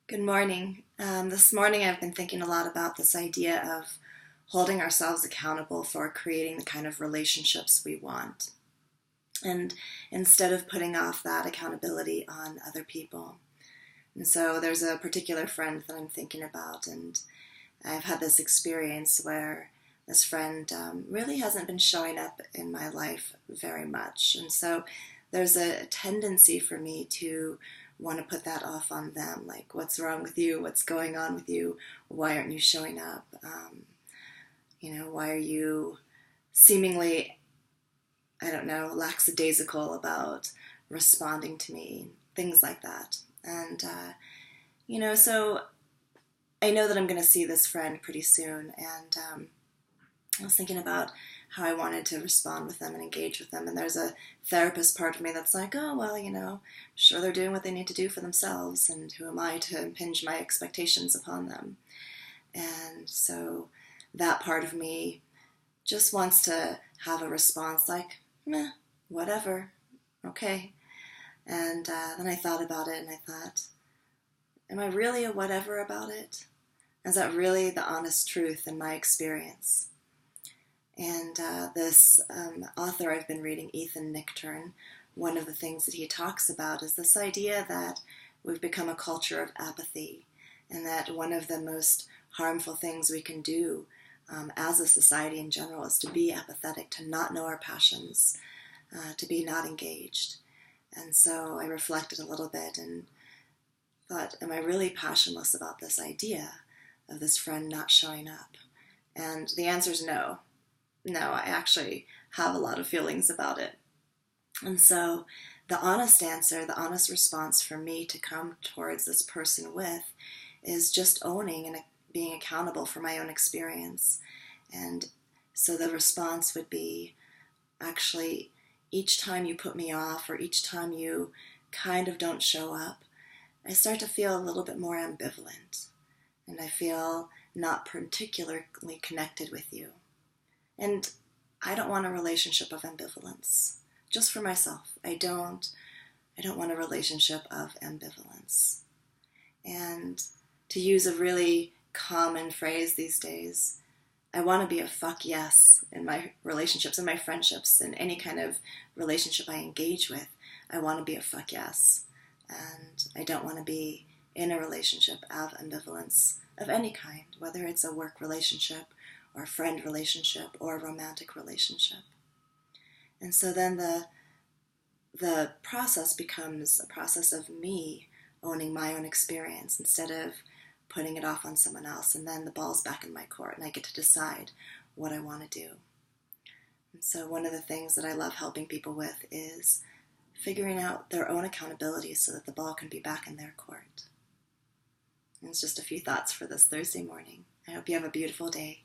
Good morning. This morning I've been thinking a lot about this idea of holding ourselves accountable for creating the kind of relationships we want. And instead of putting off that accountability on other people. And so there's a particular friend that I'm thinking about, and I've had this experience where this friend really hasn't been showing up in my life very much. And so there's a tendency for me to want to put that off on them. Like, what's wrong with you? What's going on with you? Why aren't you showing up? Why are you seemingly, I don't know, lackadaisical about responding to me? Things like that. And, so I know that I'm going to see this friend pretty soon. And I was thinking about how I wanted to respond with them and engage with them. And there's a therapist part of me that's like, oh, well, sure they're doing what they need to do for themselves. And who am I to impinge my expectations upon them? And so that part of me just wants to have a response like, meh, whatever, okay. And then I thought about it and I thought, am I really a whatever about it? Is that really the honest truth in my experience? And this author I've been reading, Ethan Nichtern, one of the things that he talks about is this idea that we've become a culture of apathy, and that one of the most harmful things we can do as a society in general is to be apathetic, to not know our passions, to be not engaged. And so I reflected a little bit and thought, am I really passionless about this idea of this friend not showing up? And the answer is no. No, I actually have a lot of feelings about it. And so the honest answer, the honest response for me to come towards this person with is just owning and being accountable for my own experience. And so the response would be, actually, each time you put me off or each time you kind of don't show up, I start to feel a little bit more ambivalent. And I feel not particularly connected with you. And I don't want a relationship of ambivalence. Just for myself. I don't want a relationship of ambivalence. And to use a really common phrase these days, I want to be a fuck yes in my relationships, in my friendships, in any kind of relationship I engage with. I want to be a fuck yes. And I don't want to be in a relationship of ambivalence of any kind, whether it's a work relationship or a friend relationship or a romantic relationship. And so then the process becomes a process of me owning my own experience instead of putting it off on someone else. And then the ball's back in my court and I get to decide what I want to do. And so one of the things that I love helping people with is figuring out their own accountability so that the ball can be back in their court. And it's just a few thoughts for this Thursday morning. I hope you have a beautiful day.